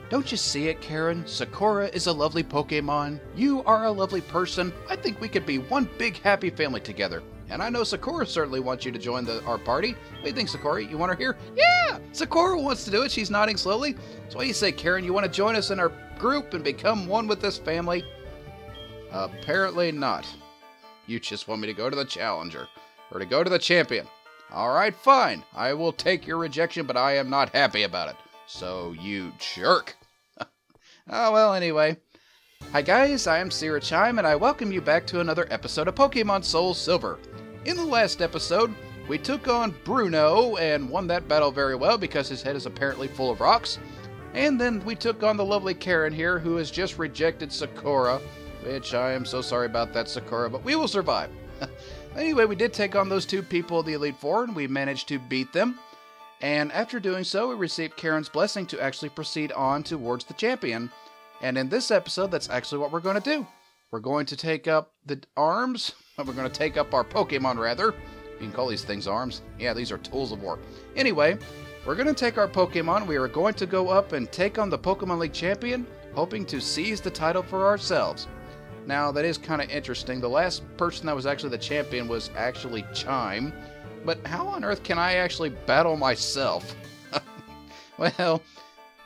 Don't you see it, Karen? Sakura is a lovely Pokemon. You are a lovely person. I think we could be one big happy family together. And I know Sakura certainly wants you to join our party. What do you think, Sakura? You want her here? Yeah! Sakura wants to do it. She's nodding slowly. So what do you say, Karen? You want to join us in our group and become one with this family? Apparently not. You just want me to go to the challenger. Or to go to the champion. Alright, fine. I will take your rejection, but I am not happy about it. So, you jerk. Oh, well, anyway. Hi guys, I am Syrachime, and I welcome you back to another episode of Pokemon SoulSilver. In the last episode, we took on Bruno and won that battle very well because his head is apparently full of rocks. And then we took on the lovely Karen here, who has just rejected Sakura, which I am so sorry about that, Sakura, but we will survive. Anyway, we did take on those two people of the Elite Four, and we managed to beat them. And after doing so, we received Karen's blessing to actually proceed on towards the champion. And in this episode, that's actually what we're going to do. We're going to take up the arms. We're going to take up our Pokemon, rather. You can call these things arms. Yeah, these are tools of war. Anyway, we're going to take our Pokemon. We are going to go up and take on the Pokemon League champion, hoping to seize the title for ourselves. Now, that is kind of interesting. The last person that was actually the champion was actually Chime. But how on earth can I actually battle myself? Well,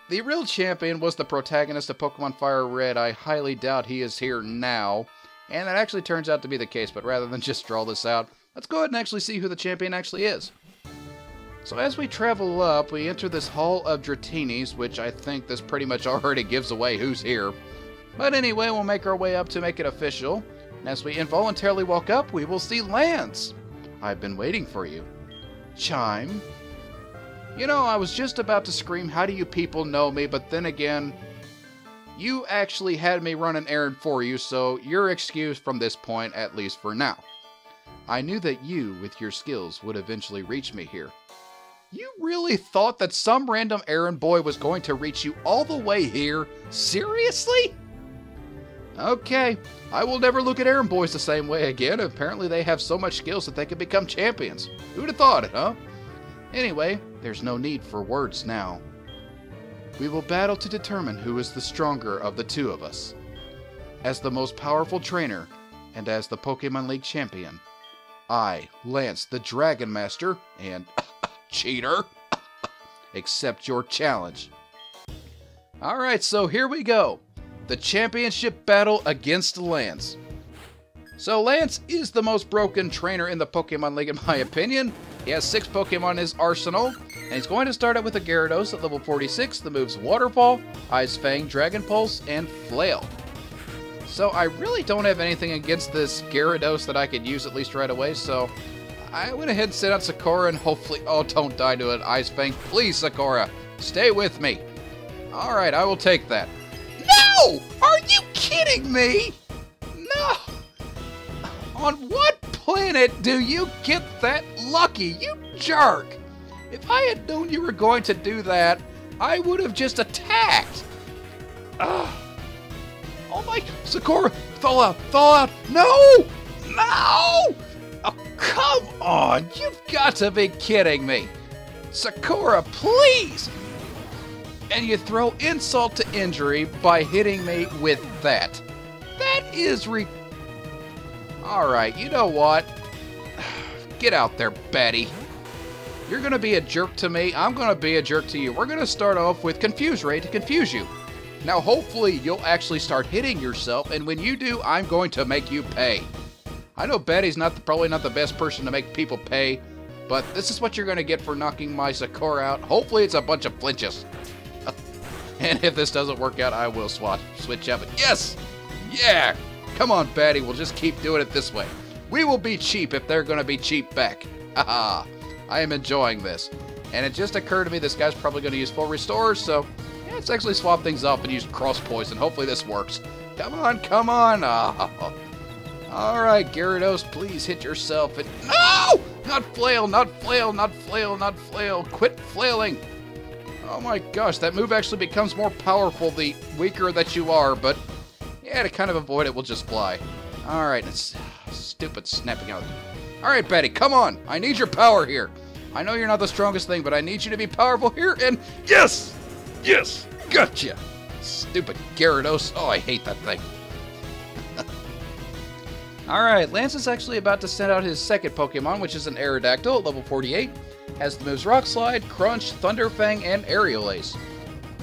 the real champion was the protagonist of Pokemon Fire Red. I highly doubt he is here now. And that actually turns out to be the case, but rather than just draw this out, let's go ahead and actually see who the champion actually is. So as we travel up, we enter this Hall of Dratini's, which I think this pretty much already gives away who's here. But anyway, we'll make our way up to make it official. And as we involuntarily walk up, we will see Lance. I've been waiting for you. Chime. You know, I was just about to scream, how do you people know me? But then again, you actually had me run an errand for you, so you're excused from this point, at least for now. I knew that you, with your skills, would eventually reach me here. You really thought that some random errand boy was going to reach you all the way here? Seriously? Okay, I will never look at errand boys the same way again. Apparently they have so much skills that they can become champions. Who'd have thought it, huh? Anyway, there's no need for words now. We will battle to determine who is the stronger of the two of us. As the most powerful trainer, and as the Pokemon League champion, I, Lance the Dragon Master, and cheater, accept your challenge. Alright, so here we go. The championship battle against Lance. So Lance is the most broken trainer in the Pokemon League in my opinion. He has 6 Pokemon in his arsenal, and he's going to start out with a Gyarados at level 46, the moves Waterfall, Ice Fang, Dragon Pulse, and Flail. So I really don't have anything against this Gyarados that I could use at least right away, so I went ahead and sent out Sakura and hopefully, oh, don't die to an Ice Fang. Please, Sakura, stay with me. Alright, I will take that. No! Are you kidding me? No! On what planet do you get that lucky, you jerk? If I had known you were going to do that, I would have just attacked. Ugh. Oh my... Sakura! Fall out! Fall out! No! No! Oh, come on! You've got to be kidding me! Sakura, please! And you throw insult to injury by hitting me with that. That is Alright, you know what? Get out there, Betty. You're going to be a jerk to me. I'm going to be a jerk to you. We're going to start off with Confuse Ray to confuse you. Now, hopefully, you'll actually start hitting yourself, and when you do, I'm going to make you pay. I know Betty's probably not the best person to make people pay, but this is what you're going to get for knocking my Sakura out. Hopefully, it's a bunch of flinches. And if this doesn't work out, I will switch up. Yes! Yeah! Come on, Batty, we'll just keep doing it this way. We will be cheap if they're going to be cheap back. Haha! I am enjoying this. And it just occurred to me this guy's probably going to use full restore, so yeah, let's actually swap things up and use cross poison. Hopefully this works. Come on, come on! Oh. Alright, Gyarados, please hit yourself. And no! Not flail, not flail, not flail, not flail. Quit flailing! Oh my gosh, that move actually becomes more powerful the weaker that you are, but yeah, to kind of avoid it, we'll just fly. Alright, it's stupid snapping out. Alright, Betty, come on! I need your power here. I know you're not the strongest thing, but I need you to be powerful here, and yes! Yes! Gotcha! Stupid Gyarados. Oh, I hate that thing. Alright, Lance is actually about to send out his second Pokemon, which is an Aerodactyl at level 48. Has the moves Rock Slide, Crunch, Thunder Fang, and Aerial Ace.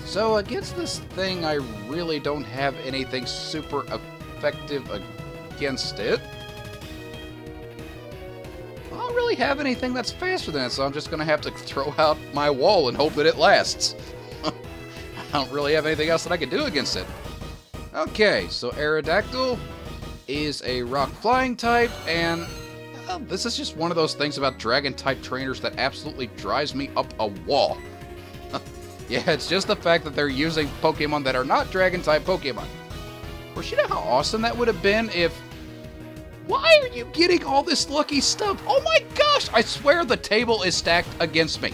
So against this thing, I really don't have anything super effective against it. I don't really have anything that's faster than it, so I'm just going to have to throw out my wall and hope that it lasts. I don't really have anything else that I can do against it. Okay, so Aerodactyl is a rock flying type, and this is just one of those things about dragon type trainers that absolutely drives me up a wall. Yeah, it's just the fact that they're using Pokemon that are not dragon type Pokemon. Of course, you know how awesome that would have been if... Why are you getting all this lucky stuff? Oh my gosh, I swear the table is stacked against me.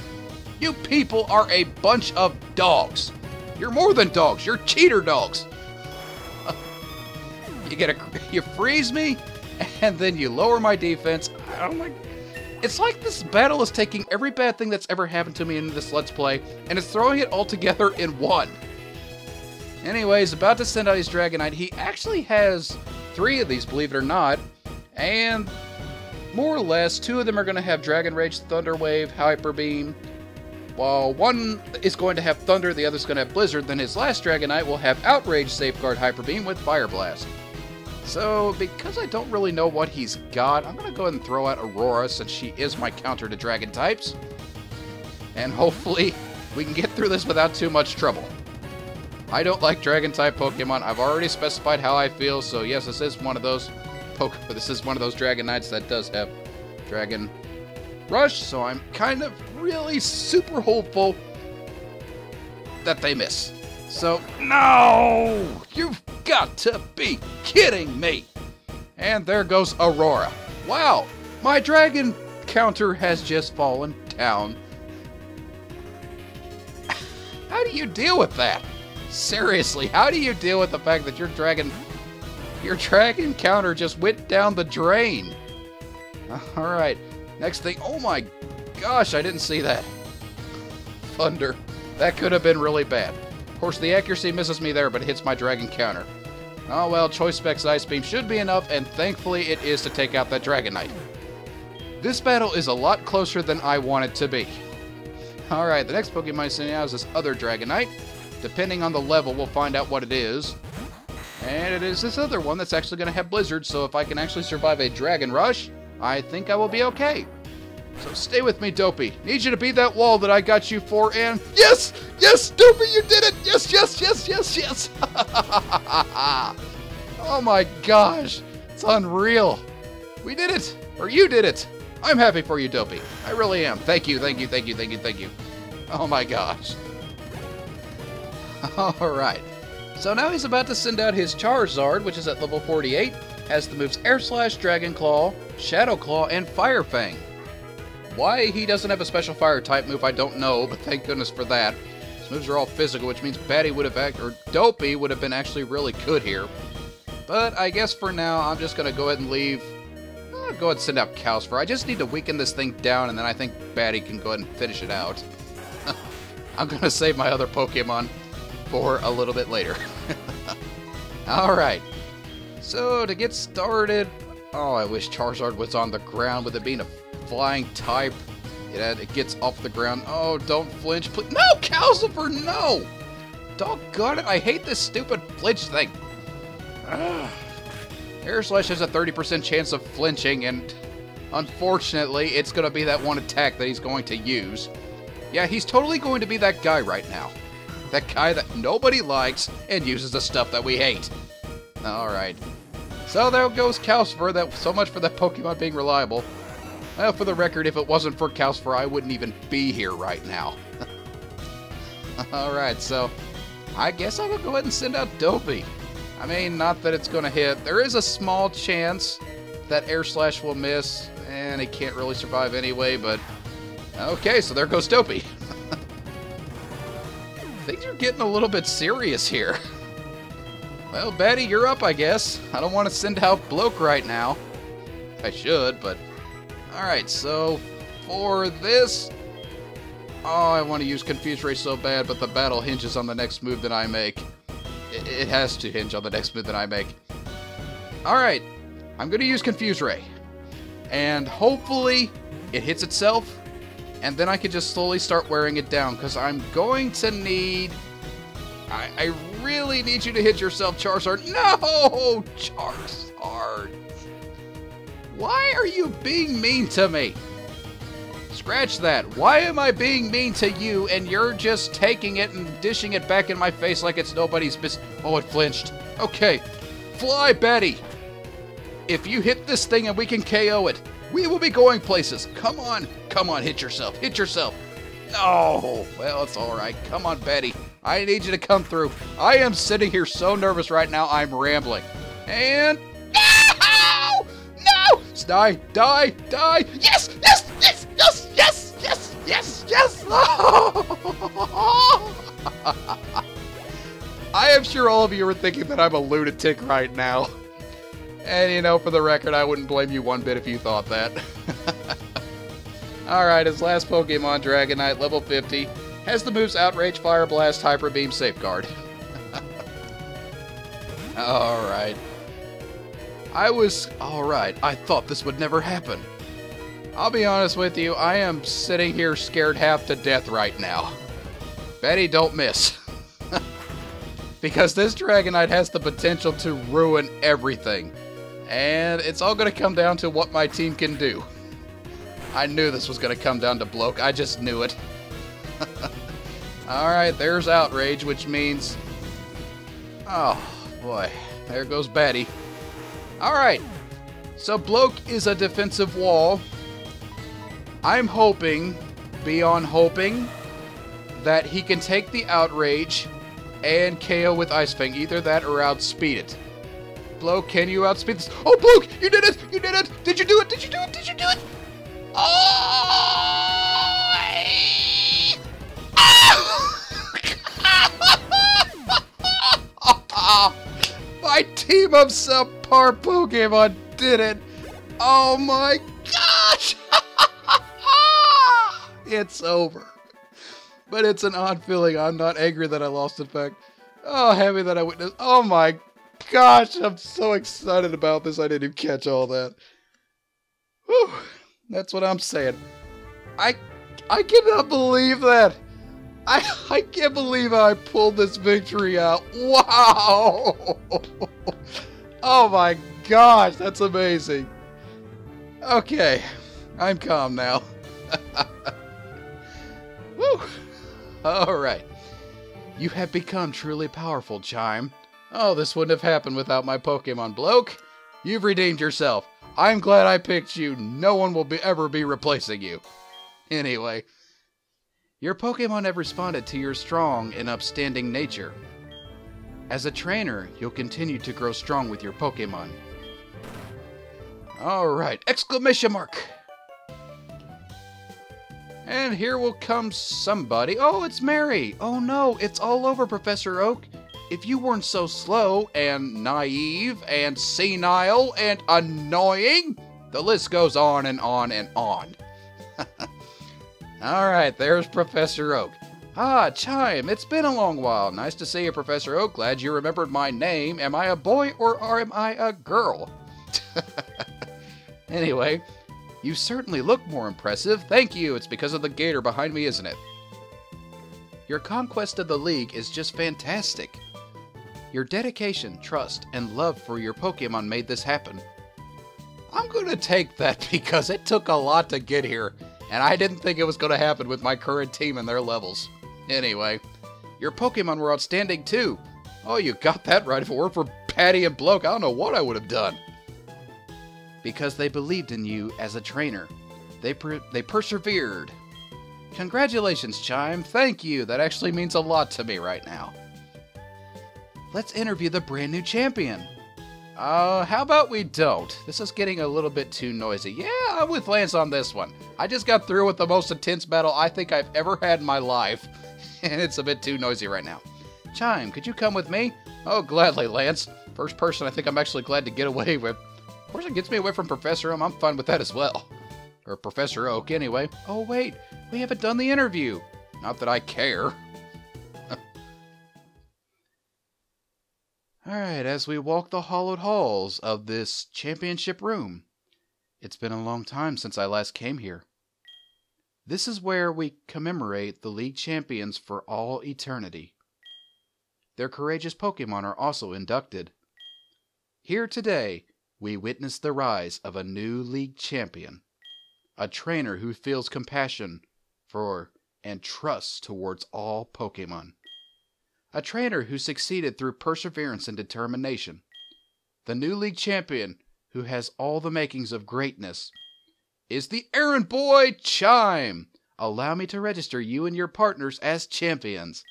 You people are a bunch of dogs. You're more than dogs, you're cheater dogs. You freeze me, and then you lower my defense. Oh my... It's like this battle is taking every bad thing that's ever happened to me in this Let's Play, and it's throwing it all together in one. Anyways, about to send out his Dragonite. He actually has 3 of these, believe it or not, and more or less, 2 of them are going to have Dragon Rage, Thunder Wave, Hyper Beam. While one is going to have Thunder, the other's going to have Blizzard, then his last Dragonite will have Outrage, Safeguard, Hyper Beam with Fire Blast. So, because I don't really know what he's got, I'm going to go ahead and throw out Aurora, since she is my counter to Dragon types. And hopefully, we can get through this without too much trouble. I don't like Dragon type Pokemon. I've already specified how I feel, so yes, this is one of those Dragonites that does have Dragon Rush, so I'm kind of really super hopeful that they miss. So, no! You've got to be kidding me! And there goes Aurora. Wow! My dragon counter has just fallen down. How do you deal with that? Seriously, how do you deal with the fact that your dragon counter just went down the drain? Alright, next thing. Oh my gosh, I didn't see that. Thunder. That could have been really bad. Of course, the accuracy misses me there, but it hits my dragon counter. Oh well, Choice Specs Ice Beam should be enough, and thankfully it is to take out that Dragonite. This battle is a lot closer than I want it to be. Alright, the next Pokemon I'm sending out is this other Dragonite. Depending on the level, we'll find out what it is. And it is this other one that's actually going to have Blizzard, so if I can actually survive a Dragon Rush, I think I will be okay. So stay with me, Dopey. Need you to beat that wall that I got you for, and... Yes! Yes, Dopey, you did it! Yes, yes, yes, yes, yes! Oh my gosh. It's unreal. We did it! Or you did it! I'm happy for you, Dopey. I really am. Thank you, thank you, thank you, thank you, thank you. Oh my gosh. Alright. So now he's about to send out his Charizard, which is at level 48. Has the moves Air Slash, Dragon Claw, Shadow Claw, and Fire Fang. Why he doesn't have a special fire type move, I don't know, but thank goodness for that. His moves are all physical, which means Dopey would have been actually really good here. But I guess for now, I'm just going to go ahead and leave. I'll go ahead and send out Calcifer. I just need to weaken this thing down, and then I think Batty can go ahead and finish it out. I'm going to save my other Pokemon for a little bit later. Alright. So, to get started... Oh, I wish Charizard was on the ground with it being a flying type. It gets off the ground. Oh, don't flinch, please. No, Calcifer, no! Doggone it, I hate this stupid flinch thing. Air Slash has a 30% chance of flinching, and unfortunately, it's going to be that one attack that he's going to use. Yeah, he's totally going to be that guy right now. That guy that nobody likes and uses the stuff that we hate. Alright. So there goes Calcifer. So much for that Pokemon being reliable. Well, for the record, if it wasn't for Calcifer, I wouldn't even be here right now. Alright, so I guess I will go ahead and send out Dopey. I mean, not that it's going to hit. There is a small chance that Air Slash will miss, and he can't really survive anyway, but... Okay, so there goes Dopey. Things are getting a little bit serious here. Well, Batty, you're up, I guess. I don't want to send out Bloke right now. I should, but... Alright, so for this... Oh, I want to use Confuse Ray so bad, but the battle hinges on the next move that I make. It has to hinge on the next move that I make. Alright, I'm going to use Confuse Ray. And hopefully it hits itself, and then I can just slowly start wearing it down, because I'm going to need... I really need you to hit yourself, Charizard. No! Charizard! Why are you being mean to me? Scratch that. Why am I being mean to you and you're just taking it and dishing it back in my face like it's nobody's business? Oh, it flinched. Okay. Fly, Betty. If you hit this thing and we can KO it, we will be going places. Come on. Come on, hit yourself. Hit yourself. No. Well, it's all right. Come on, Betty. I need you to come through. I am sitting here so nervous right now, I'm rambling. And... No! No! Die, die, die. Yes, yes, yes, yes, yes, yes, yes, yes. I am sure all of you are thinking that I'm a lunatic right now. And, you know, for the record, I wouldn't blame you one bit if you thought that. Alright, his last Pokemon, Dragonite, level 50, has the moves Outrage, Fire Blast, Hyper Beam, Safeguard. Alright. Alright, I thought this would never happen. I'll be honest with you, I am sitting here scared half to death right now. Betty, don't miss. Because this Dragonite has the potential to ruin everything. And it's all going to come down to what my team can do. I knew this was going to come down to Bloke. I just knew it. Alright, there's Outrage, which means... Oh, boy. There goes Betty. Alright. So Bloke is a defensive wall. I'm hoping, beyond hoping, that he can take the Outrage and KO with Ice Fang. Either that or outspeed it. Bloke, can you outspeed this? Oh, Bloke! You did it! You did it! Did you do it? Did you do it? Did you do it? Oh! My team of subpar Pokemon did it! Oh my gosh! It's over. But it's an odd feeling. I'm not angry that I lost, in fact. Oh, happy that I witnessed. Oh my gosh, I'm so excited about this. I didn't even catch all that. Whew. That's what I'm saying. I cannot believe that. I can't believe I pulled this victory out. Wow. Oh my gosh, that's amazing. Okay, I'm calm now. Woo. Alright. You have become truly powerful, Chime. Oh, this wouldn't have happened without my Pokemon, Bloke. You've redeemed yourself. I'm glad I picked you. No one will ever be replacing you. Anyway, your Pokemon have responded to your strong and upstanding nature. As a trainer, you'll continue to grow strong with your Pokemon. Alright, exclamation mark! And here will come somebody. Oh, it's Mary! Oh no, it's all over, Professor Oak. If you weren't so slow and naive and senile and annoying, the list goes on and on and on. Alright, there's Professor Oak. Ah, Chime, it's been a long while. Nice to see you, Professor Oak. Glad you remembered my name. Am I a boy or am I a girl? Anyway, you certainly look more impressive. Thank you. It's because of the gator behind me, isn't it? Your conquest of the League is just fantastic. Your dedication, trust, and love for your Pokemon made this happen. I'm going to take that because it took a lot to get here, and I didn't think it was going to happen with my current team and their levels. Anyway, your Pokemon were outstanding too. Oh, you got that right. If it weren't for Patty and Bloke, I don't know what I would have done. Because they believed in you as a trainer. They persevered. Congratulations, Chime. Thank you. That actually means a lot to me right now. Let's interview the brand new champion. How about we don't? This is getting a little bit too noisy. Yeah, I'm with Lance on this one. I just got through with the most intense battle I think I've ever had in my life. And it's a bit too noisy right now. Chime, could you come with me? Oh, gladly, Lance. First person I think I'm actually glad to get away with. Of course, it gets me away from Professor I'm fine with that as well. Or Professor Oak, anyway. Oh, wait. We haven't done the interview. Not that I care. Alright, as we walk the hollowed halls of this championship room, it's been a long time since I last came here. This is where we commemorate the League Champions for all eternity. Their courageous Pokemon are also inducted. Here today, we witness the rise of a new League Champion. A trainer who feels compassion for and trust towards all Pokemon. A trainer who succeeded through perseverance and determination. The new League Champion, who has all the makings of greatness, is the errand boy Chime. Allow me to register you and your partners as champions.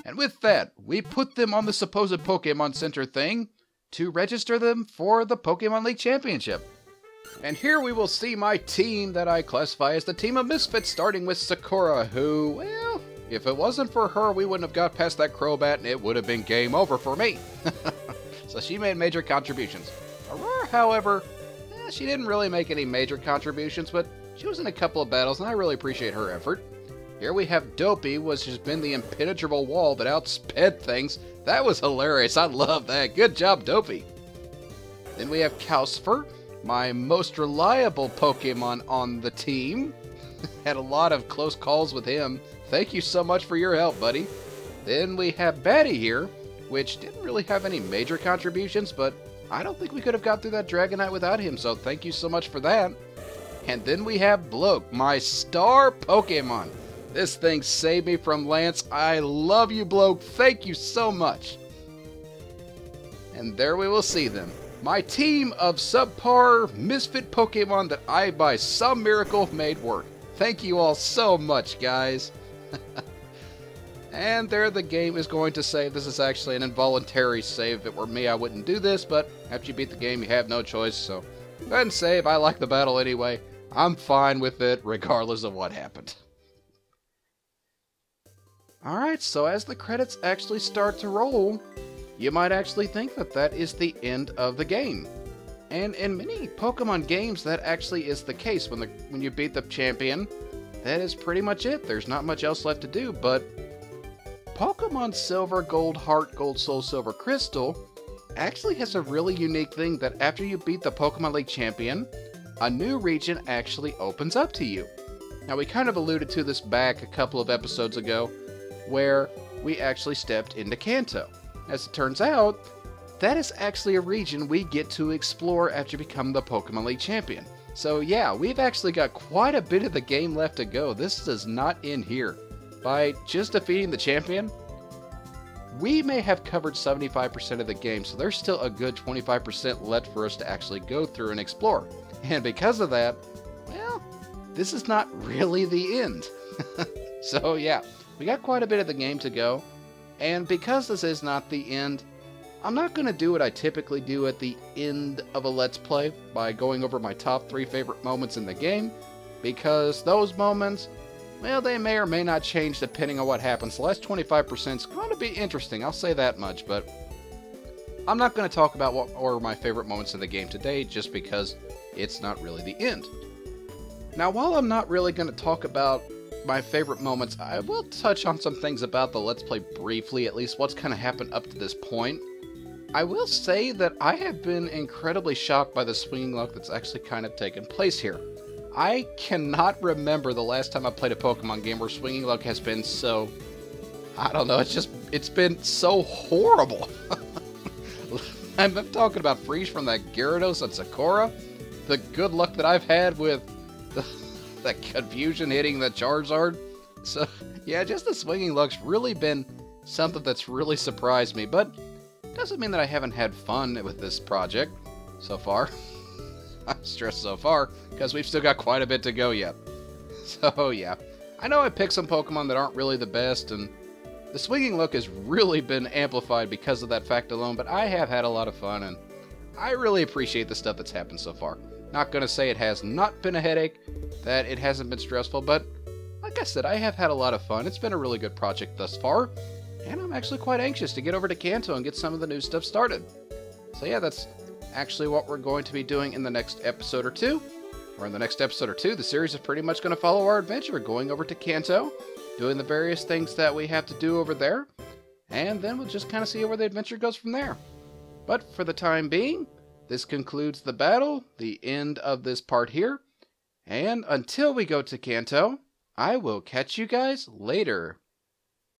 And with that, we put them on the supposed Pokemon Center thing to register them for the Pokemon League Championship. And here we will see my team that I classify as the team of misfits, starting with Sakura, who, well, if it wasn't for her, we wouldn't have got past that Crobat, and it would have been game over for me. So she made major contributions. Aurora, however, she didn't really make any major contributions, but she was in a couple of battles, and I really appreciate her effort. Here we have Dopey, which has been the impenetrable wall that outsped things. That was hilarious. I love that. Good job, Dopey. Then we have Calcifer, my most reliable Pokemon on the team. Had a lot of close calls with him. Thank you so much for your help, buddy. Then we have Batty here, which didn't really have any major contributions, but I don't think we could have got through that Dragonite without him, so thank you so much for that. And then we have Bloke, my star Pokemon. This thing saved me from Lance. I love you, Bloke. Thank you so much. And there we will see them. My team of subpar misfit Pokemon that I, by some miracle, made work. Thank you all so much, guys. And there the game is going to save. This is actually an involuntary save. If it were me, I wouldn't do this, but after you beat the game, you have no choice, so go ahead and save. I like the battle anyway. I'm fine with it, regardless of what happened. Alright, so as the credits actually start to roll, you might actually think that that is the end of the game. And in many Pokemon games, that actually is the case. When you beat the champion, that is pretty much it. There's not much else left to do, but Pokemon Silver, Gold, Heart, Gold, Soul, Silver, Crystal actually has a really unique thing that after you beat the Pokemon League champion, a new region actually opens up to you. Now, we kind of alluded to this back a couple of episodes ago, where we actually stepped into Kanto. As it turns out, that is actually a region we get to explore after you become the Pokemon League champion. So yeah, we've actually got quite a bit of the game left to go. This does not end here. By just defeating the champion, we may have covered 75% of the game, so there's still a good 25% left for us to actually go through and explore. And because of that, well, this is not really the end. So yeah, we got quite a bit of the game to go, and because this is not the end, I'm not going to do what I typically do at the end of a Let's Play by going over my top 3 favorite moments in the game, because those moments, well, they may or may not change depending on what happens. The last 25% is going to be interesting, I'll say that much, but I'm not going to talk about what were my favorite moments in the game today just because it's not really the end. Now, while I'm not really going to talk about my favorite moments, I will touch on some things about the Let's Play briefly, at least what's kind of happened up to this point. I will say that I have been incredibly shocked by the swinging luck that's actually kind of taken place here. I cannot remember the last time I played a Pokemon game where swinging luck has been so, I don't know, it's been so horrible. I'm talking about Freeze from that Gyarados and Sakura, the good luck that I've had with the confusion hitting the Charizard. So yeah, just the swinging luck's really been something that's really surprised me, but doesn't mean that I haven't had fun with this project so far. I stress so far, because we've still got quite a bit to go yet. So yeah, I know I picked some Pokemon that aren't really the best, and the swinging luck has really been amplified because of that fact alone, but I have had a lot of fun, and I really appreciate the stuff that's happened so far. Not going to say it has not been a headache, that it hasn't been stressful, but like I said, I have had a lot of fun. It's been a really good project thus far, and I'm actually quite anxious to get over to Kanto and get some of the new stuff started. So yeah, that's actually what we're going to be doing in the next episode or two. or in the next episode or two, the series is pretty much going to follow our adventure, going over to Kanto, doing the various things that we have to do over there, and then we'll just kind of see where the adventure goes from there. But for the time being, this concludes the battle, the end of this part here, and until we go to Kanto, I will catch you guys later.